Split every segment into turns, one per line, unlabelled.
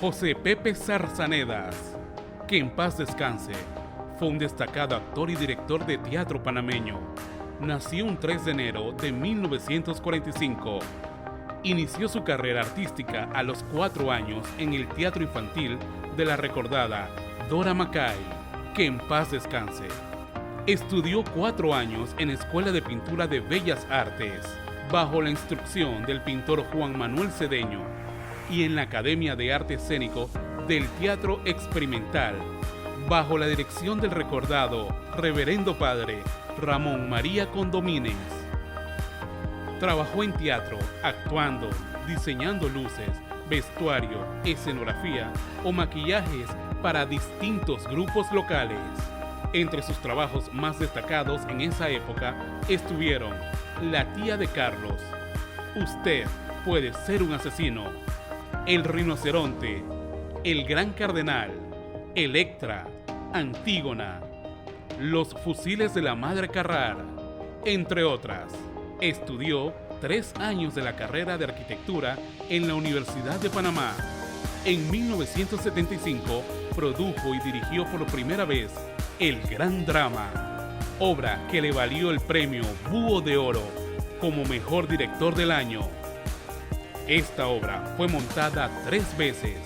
José Pepe Zarzanedas, que en paz descanse, fue un destacado actor y director de teatro panameño. Nació un 3 de enero de 1945. Inició su carrera artística a los 4 años en el teatro infantil de la recordada Dora Macay, que en paz descanse. Estudió 4 años en Escuela de Pintura de Bellas Artes, bajo la instrucción del pintor Juan Manuel Cedeño, y en la Academia de Arte Escénico del Teatro Experimental, bajo la dirección del recordado Reverendo Padre Ramón María Condomínez. Trabajó en teatro, actuando, diseñando luces, vestuario, escenografía o maquillajes para distintos grupos locales. Entre sus trabajos más destacados en esa época estuvieron La tía de Carlos, Usted puede ser un asesino, El rinoceronte, El gran cardenal, Electra, Antígona, Los fusiles de la Madre Carrar, entre otras. Estudió 3 años de la carrera de arquitectura en la Universidad de Panamá. En 1975 produjo y dirigió por primera vez El Gran Drama, obra que le valió el premio Búho de Oro como mejor director del año. Esta obra fue montada 3 veces,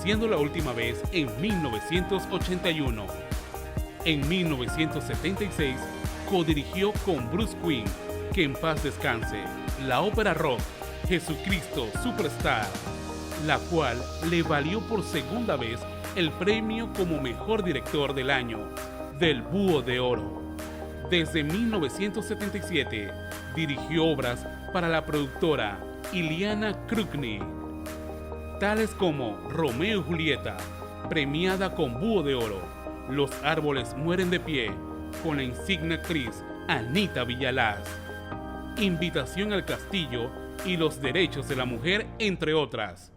siendo la última vez en 1981. En 1976 codirigió con Bruce Quinn, que en paz descanse, la ópera rock Jesucristo Superstar, la cual le valió por segunda vez el premio como mejor director del año del Búho de Oro. Desde 1977 dirigió obras para la productora Iliana Krupny, tales como Romeo y Julieta, premiada con Búho de Oro, Los árboles mueren de pie, con la insigne actriz Anita Villalaz, Invitación al castillo y Los derechos de la mujer, entre otras.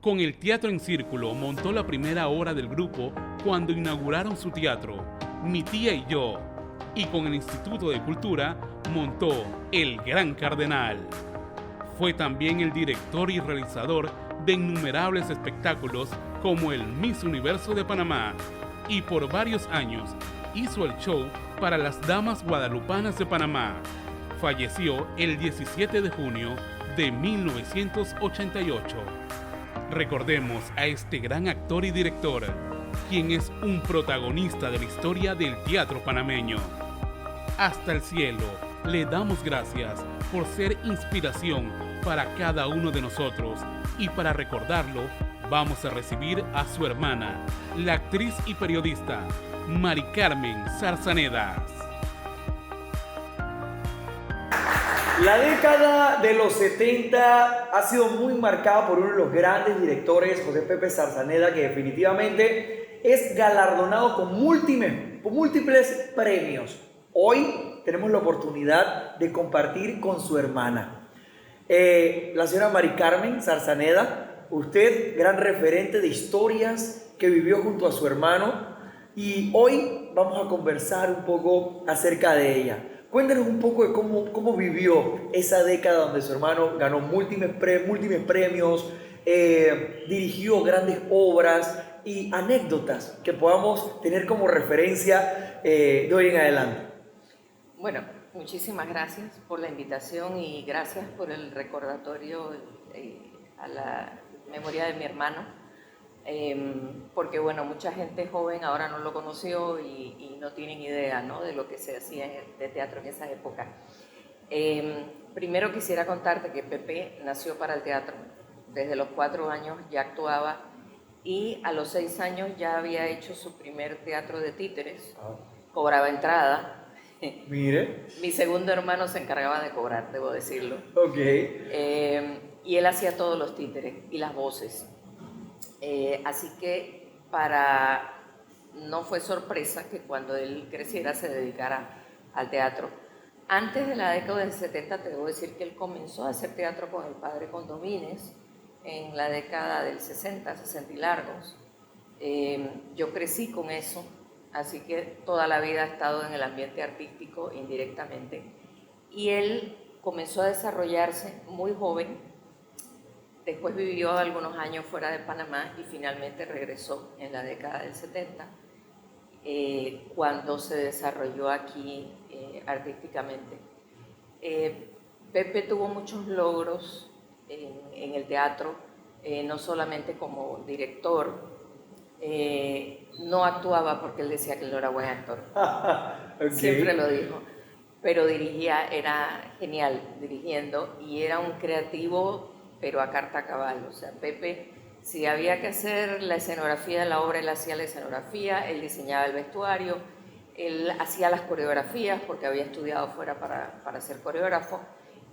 Con el Teatro en Círculo montó la primera obra del grupo cuando inauguraron su teatro, Mi tía y yo, y con el Instituto de Cultura montó El Gran Cardenal. Fue también el director y realizador de innumerables espectáculos como el Miss Universo de Panamá, y por varios años hizo el show para las Damas Guadalupanas de Panamá. Falleció el 17 de junio de 1988. Recordemos a este gran actor y director, quien es un protagonista de la historia del teatro panameño. Hasta el cielo le damos gracias por ser inspiración para cada uno de nosotros, y para recordarlo vamos a recibir a su hermana, la actriz y periodista Mari Carmen Zarzanedas.
La década de los 70 ha sido muy marcada por uno de los grandes directores, José Pepe Zarzaneda, que definitivamente es galardonado con múltiples premios. Hoy tenemos la oportunidad de compartir con su hermana, la señora Mari Carmen Zarzaneda. Usted, gran referente de historias que vivió junto a su hermano, y hoy vamos a conversar un poco acerca de ella. Cuéntanos un poco de cómo vivió esa década donde su hermano ganó múltiples premios, dirigió grandes obras y anécdotas que podamos tener como referencia de hoy en adelante.
Bueno, muchísimas gracias por la invitación y gracias por el recordatorio a la memoria de mi hermano, porque bueno, mucha gente joven ahora no lo conoció y no tienen idea, ¿no?, de lo que se hacía de teatro en esa época. Primero quisiera contarte que Pepe nació para el teatro. Desde los 4 años ya actuaba, y a los 6 años ya había hecho su primer teatro de títeres. Cobraba entrada.
Mire.
Mi segundo hermano se encargaba de cobrar, debo decirlo.
Ok.
Y él hacía todos los títeres y las voces. Así que no fue sorpresa que cuando él creciera se dedicara al teatro. Antes de la década del 70, te debo decir que él comenzó a hacer teatro con el padre Condomínez en la década del 60 y largos. Yo crecí con eso, así que toda la vida ha estado en el ambiente artístico indirectamente. Y él comenzó a desarrollarse muy joven Después vivió algunos años fuera de Panamá y finalmente regresó en la década del 70, cuando se desarrolló aquí artísticamente. Pepe tuvo muchos logros en el teatro, no solamente como director. No actuaba porque él decía que él no era buen actor.
Okay.
Siempre lo dijo. Pero dirigía, era genial dirigiendo y era un creativo, pero a carta cabal. O sea, Pepe, si había que hacer la escenografía de la obra, él hacía la escenografía, él diseñaba el vestuario, él hacía las coreografías porque había estudiado fuera para ser coreógrafo.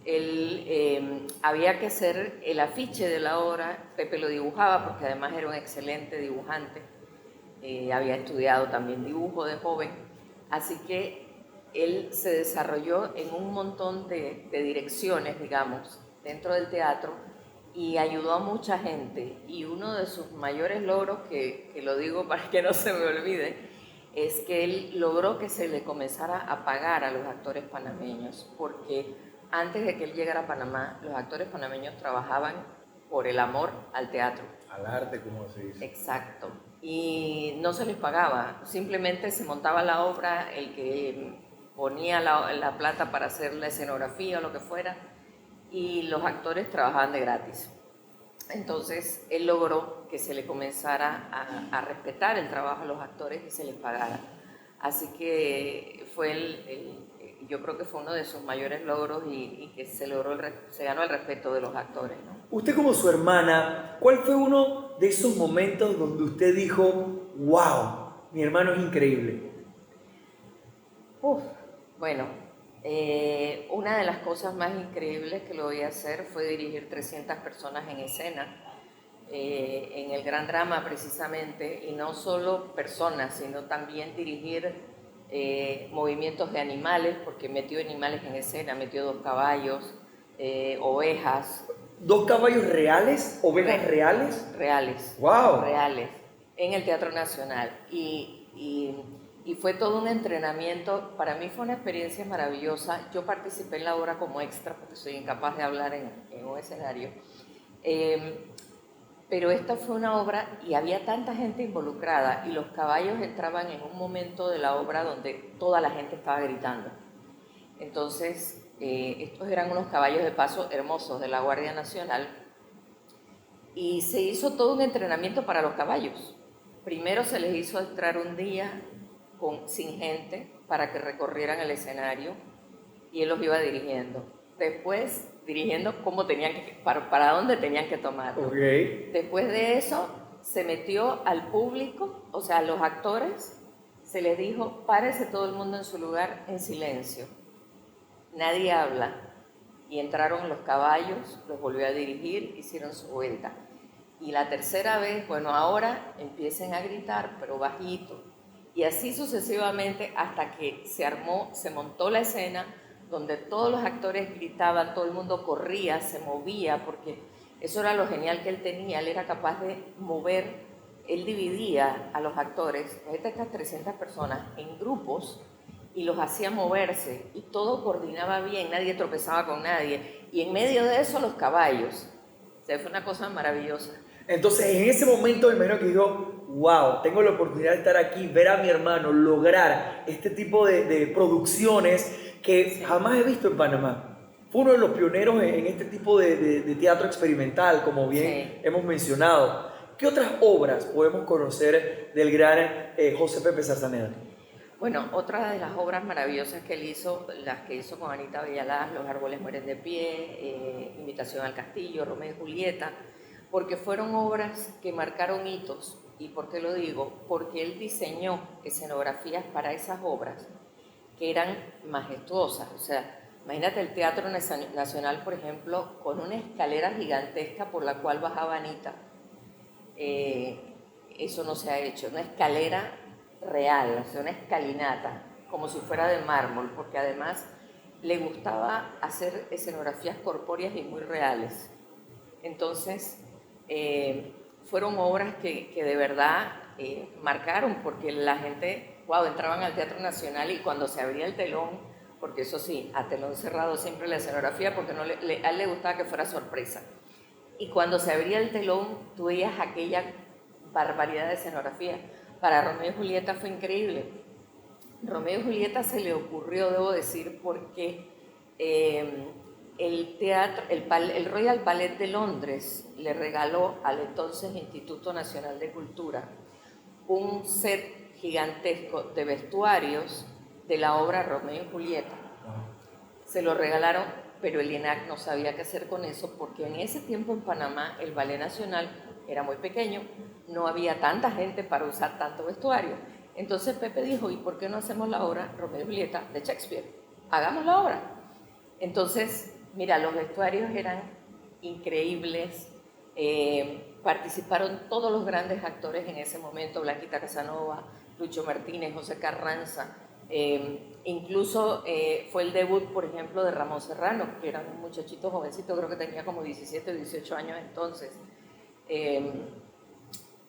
Él había que hacer el afiche de la obra, Pepe lo dibujaba porque además era un excelente dibujante, había estudiado también dibujo de joven, así que él se desarrolló en un montón de direcciones, digamos, dentro del teatro y ayudó a mucha gente. Y uno de sus mayores logros, que lo digo para que no se me olvide, es que él logró que se le comenzara a pagar a los actores panameños, porque antes de que él llegara a Panamá, los actores panameños trabajaban por el amor al teatro.
Al arte, como se dice.
Exacto. Y no se les pagaba, simplemente se montaba la obra, el que ponía la plata para hacer la escenografía o lo que fuera, y los actores trabajaban de gratis. Entonces él logró que se le comenzara a respetar el trabajo a los actores y se les pagara. Así que fue yo creo que fue uno de sus mayores logros y que se ganó el respeto de los actores, ¿no?
Usted como su hermana, ¿cuál fue uno de esos momentos donde usted dijo, wow, mi hermano es increíble?
Bueno, una de las cosas más increíbles que lo voy a hacer fue dirigir 300 personas en escena, en el Gran Drama precisamente, y no solo personas, sino también dirigir movimientos de animales, porque metió animales en escena, metió 2 caballos, ovejas.
¿2 caballos reales? ¿Ovejas reales?
Reales.
¡Wow!
Reales, en el Teatro Nacional. Y fue todo un entrenamiento. Para mí fue una experiencia maravillosa. Yo participé en la obra como extra, porque soy incapaz de hablar en un escenario. Pero esta fue una obra y había tanta gente involucrada y los caballos entraban en un momento de la obra donde toda la gente estaba gritando. Entonces, estos eran unos caballos de paso hermosos de la Guardia Nacional y se hizo todo un entrenamiento para los caballos. Primero se les hizo entrar un día sin gente para que recorrieran el escenario y él los iba dirigiendo. Después dirigiendo cómo para dónde tenían que tomar.
Okay.
Después de eso se metió al público, o sea, a los actores, se les dijo, párese todo el mundo en su lugar en silencio, nadie habla. Y entraron los caballos, los volvió a dirigir, hicieron su vuelta. Y la tercera vez, bueno, ahora empiecen a gritar, pero bajito. Y así sucesivamente hasta que se montó la escena, donde todos los actores gritaban, todo el mundo corría, se movía, porque eso era lo genial que él tenía, él era capaz de mover, él dividía a los actores, estas 300 personas, en grupos y los hacía moverse y todo coordinaba bien, nadie tropezaba con nadie y en medio de eso los caballos, o sea, fue una cosa maravillosa.
Entonces en ese momento me imagino que digo, wow, tengo la oportunidad de estar aquí, ver a mi hermano lograr este tipo de producciones que jamás he visto en Panamá. Fue uno de los pioneros en este tipo de teatro experimental, como bien hemos mencionado. ¿Qué otras obras podemos conocer del gran José Pepe Zarzaneda?
Bueno, otra de las obras maravillosas que él hizo, las que hizo con Anita Villalaz, Los árboles mueren de pie, Invitación al castillo, Romeo y Julieta, porque fueron obras que marcaron hitos. ¿Y por qué lo digo? Porque él diseñó escenografías para esas obras que eran majestuosas. O sea, imagínate el Teatro Nacional, por ejemplo, con una escalera gigantesca por la cual bajaba Anita. Eso no se ha hecho, una escalera real, o sea, una escalinata, como si fuera de mármol, porque además le gustaba hacer escenografías corpóreas y muy reales. Entonces, fueron obras que de verdad marcaron, porque la gente, wow, entraban al Teatro Nacional y cuando se abría el telón, porque eso sí, a telón cerrado siempre la escenografía, porque a él le gustaba que fuera sorpresa. y cuando se abría el telón, tú veías aquella barbaridad de escenografía. Para Romeo y Julieta fue increíble. Romeo y Julieta se le ocurrió, debo decir, porque el teatro, el Royal Ballet de Londres le regaló al entonces Instituto Nacional de Cultura un set gigantesco de vestuarios de la obra Romeo y Julieta. Se lo regalaron, pero el INAC no sabía qué hacer con eso, porque en ese tiempo en Panamá el Ballet Nacional era muy pequeño, no había tanta gente para usar tanto vestuario. Entonces Pepe dijo, ¿y por qué no hacemos la obra Romeo y Julieta de Shakespeare? Hagamos la obra. Entonces, mira, los vestuarios eran increíbles, participaron todos los grandes actores en ese momento, Blanquita Casanova, Lucho Martínez, José Carranza, incluso fue el debut, por ejemplo, de Ramón Serrano, que era un muchachito jovencito, creo que tenía como 17 o 18 años entonces.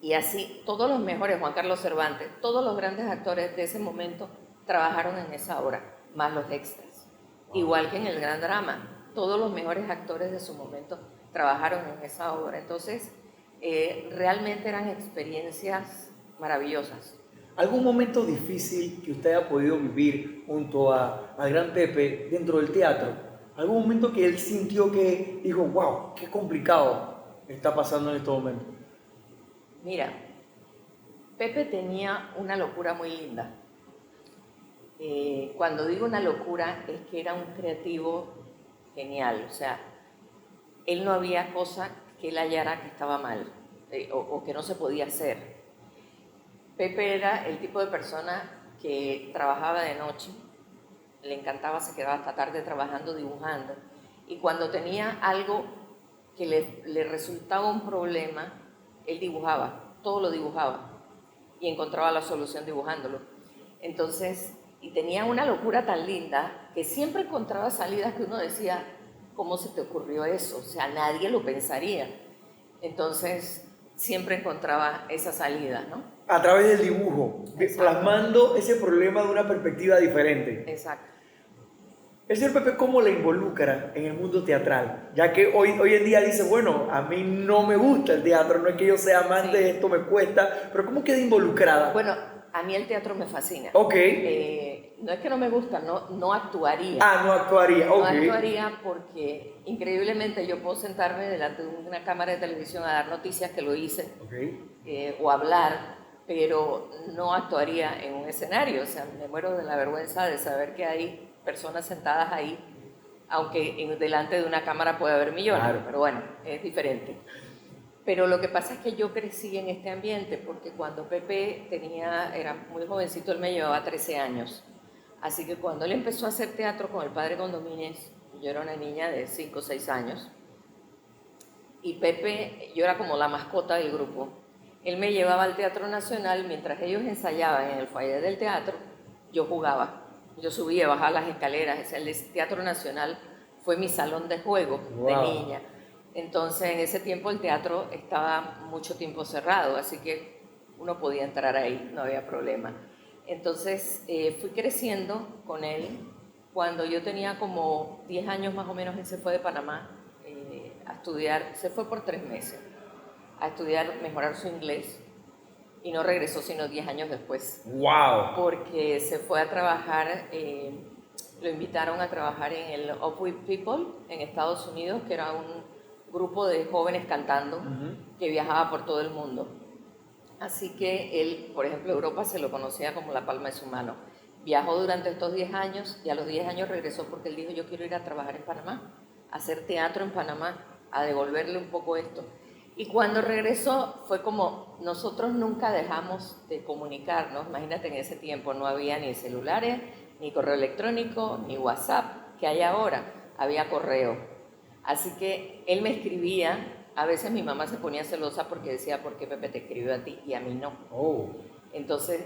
Y así, todos los mejores, Juan Carlos Cervantes, todos los grandes actores de ese momento trabajaron en esa obra, más los extras. Igual que en el Gran Drama, todos los mejores actores de su momento trabajaron en esa obra. Entonces, realmente eran experiencias maravillosas.
¿Algún momento difícil que usted haya podido vivir junto al gran Pepe dentro del teatro? ¿Algún momento que él sintió que dijo, wow, qué complicado está pasando en este momento?
Mira, Pepe tenía una locura muy linda. Cuando digo una locura es que era un creativo genial, o sea, él no había cosa que él hallara que estaba mal o que no se podía hacer. Pepe era el tipo de persona que trabajaba de noche, le encantaba, se quedaba hasta tarde trabajando, dibujando, y cuando tenía algo que le resultaba un problema, él dibujaba, todo lo dibujaba, y encontraba la solución dibujándolo. Entonces, y tenía una locura tan linda que siempre encontraba salidas que uno decía, ¿cómo se te ocurrió eso? O sea, nadie lo pensaría. Entonces, siempre encontraba esa salida, ¿no?
A través del dibujo, plasmando ese problema de una perspectiva diferente.
Exacto.
El señor Pepe, ¿cómo le involucra en el mundo teatral? Ya que hoy en día dice, bueno, a mí no me gusta el teatro, no es que yo sea amante de esto, me cuesta, pero ¿cómo queda involucrada?
Bueno, a mí el teatro me fascina.
Ok.
No es que no me gusta, no actuaría.
Ah, no actuaría, ok.
No actuaría porque increíblemente yo puedo sentarme delante de una cámara de televisión a dar noticias, que lo hice, o hablar, pero no actuaría en un escenario. O sea, me muero de la vergüenza de saber que hay personas sentadas ahí, aunque delante de una cámara puede haber millones, claro. Pero bueno, es diferente. Pero lo que pasa es que yo crecí en este ambiente, porque cuando Pepe era muy jovencito, él me llevaba 13 años. Así que cuando él empezó a hacer teatro con el padre Condomínez, yo era una niña de 5 o 6 años, y Pepe, yo era como la mascota del grupo. Él me llevaba al Teatro Nacional, mientras ellos ensayaban en el foyer del teatro, yo jugaba. Yo subía, bajaba las escaleras. El Teatro Nacional fue mi salón de juego de niña. Entonces, en ese tiempo el teatro estaba mucho tiempo cerrado, así que uno podía entrar ahí, no había problema. Entonces, fui creciendo con él. Cuando yo tenía como 10 años más o menos, él se fue de Panamá a estudiar, se fue por 3 meses, a estudiar, mejorar su inglés, y no regresó sino 10 años después.
¡Wow!
Porque se fue a trabajar, lo invitaron a trabajar en el Up With People en Estados Unidos, que era un grupo de jóvenes cantando que viajaba por todo el mundo. Así que él, por ejemplo, Europa se lo conocía como la palma de su mano. Viajó durante estos 10 años y a los 10 años regresó porque él dijo, yo quiero ir a trabajar en Panamá, a hacer teatro en Panamá, a devolverle un poco esto. Y cuando regresó fue como, nosotros nunca dejamos de comunicarnos. Imagínate, en ese tiempo no había ni celulares, ni correo electrónico, ni WhatsApp, que hay ahora, había correo. Así que él me escribía, a veces mi mamá se ponía celosa porque decía, ¿por qué Pepe te escribió a ti y a mí no? Entonces,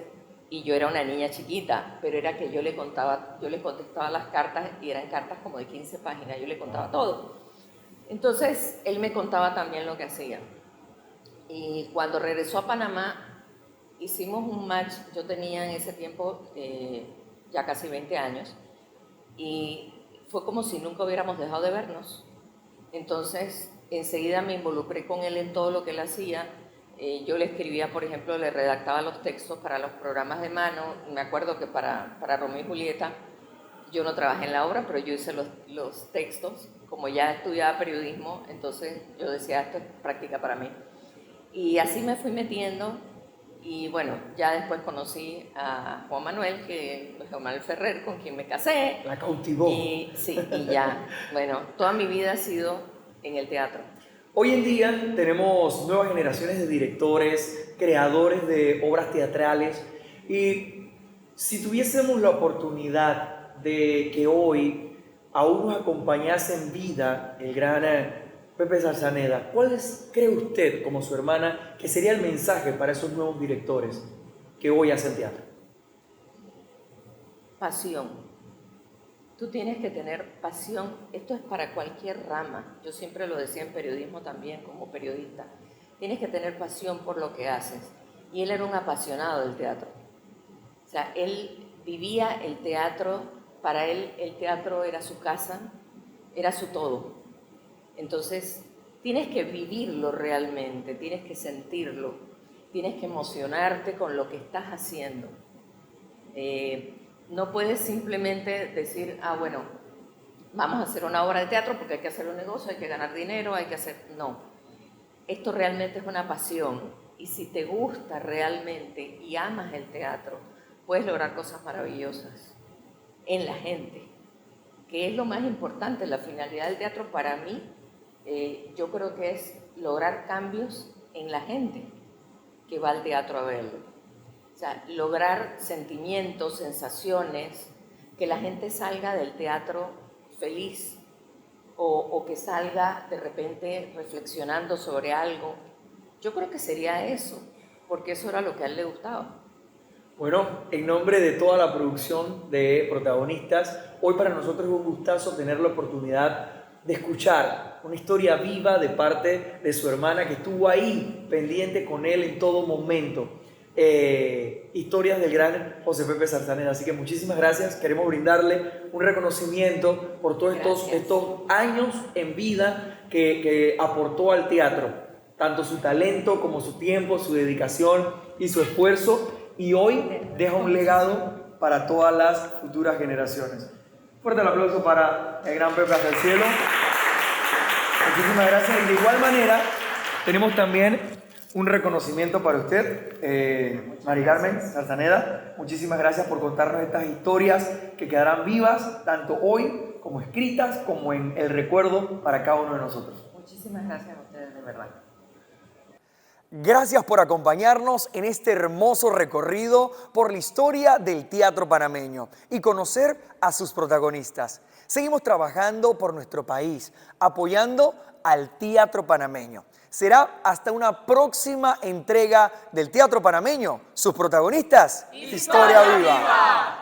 y yo era una niña chiquita, pero era que yo le contestaba las cartas, y eran cartas como de 15 páginas, yo le contaba todo. Entonces, él me contaba también lo que hacía. Y cuando regresó a Panamá, hicimos un match. Yo tenía en ese tiempo ya casi 20 años, y fue como si nunca hubiéramos dejado de vernos. Entonces, enseguida me involucré con él en todo lo que él hacía. Yo le escribía, por ejemplo, le redactaba los textos para los programas de mano. Me acuerdo que para Romeo y Julieta yo no trabajé en la obra, pero yo hice los textos. Como ya estudiaba periodismo, entonces yo decía, esto es práctica para mí. Y así me fui metiendo. Y bueno, ya después conocí a Juan Manuel Ferrer, con quien me casé.
La cautivó.
Y ya, bueno, toda mi vida ha sido en el teatro.
Hoy en día tenemos nuevas generaciones de directores, creadores de obras teatrales, y si tuviésemos la oportunidad de que hoy aún nos acompañase en vida el gran Pepe Zarzaneda, ¿cuál cree usted, como su hermana, que sería el mensaje para esos nuevos directores que hoy hacen teatro?
Pasión. Tú tienes que tener pasión. Esto es para cualquier rama. Yo siempre lo decía en periodismo también, como periodista. Tienes que tener pasión por lo que haces. Y él era un apasionado del teatro. O sea, él vivía el teatro. Para él el teatro era su casa, era su todo. Entonces, tienes que vivirlo realmente, tienes que sentirlo, tienes que emocionarte con lo que estás haciendo. No puedes simplemente decir, bueno, vamos a hacer una obra de teatro porque hay que hacer un negocio, hay que ganar dinero, hay que hacer... No, esto realmente es una pasión, y si te gusta realmente y amas el teatro, puedes lograr cosas maravillosas en la gente, que es lo más importante. La finalidad del teatro para mí, yo creo que es lograr cambios en la gente que va al teatro a verlo. O sea, lograr sentimientos, sensaciones, que la gente salga del teatro feliz o que salga de repente reflexionando sobre algo. Yo creo que sería eso, porque eso era lo que a él le gustaba.
Bueno, en nombre de toda la producción de Protagonistas, hoy para nosotros es un gustazo tener la oportunidad de escuchar una historia viva de parte de su hermana, que estuvo ahí pendiente con él en todo momento. Historias del gran José Pepe Zarzaneda. Así que muchísimas gracias. Queremos brindarle un reconocimiento por todos estos años en vida que aportó al teatro, tanto su talento como su tiempo, su dedicación y su esfuerzo, y hoy deja un legado para todas las futuras generaciones. Fuerte el aplauso para el gran Pepe hasta el cielo. Muchísimas gracias. Y de igual manera tenemos también un reconocimiento para usted, Mari Carmen Zarzaneda. Muchísimas gracias por contarnos estas historias que quedarán vivas, tanto hoy como escritas, como en el recuerdo para cada uno de nosotros.
Muchísimas gracias a ustedes, de verdad.
Gracias por acompañarnos en este hermoso recorrido por la historia del teatro panameño y conocer a sus protagonistas. Seguimos trabajando por nuestro país, apoyando al teatro panameño. Será hasta una próxima entrega del teatro panameño. Sus protagonistas, Historia Viva.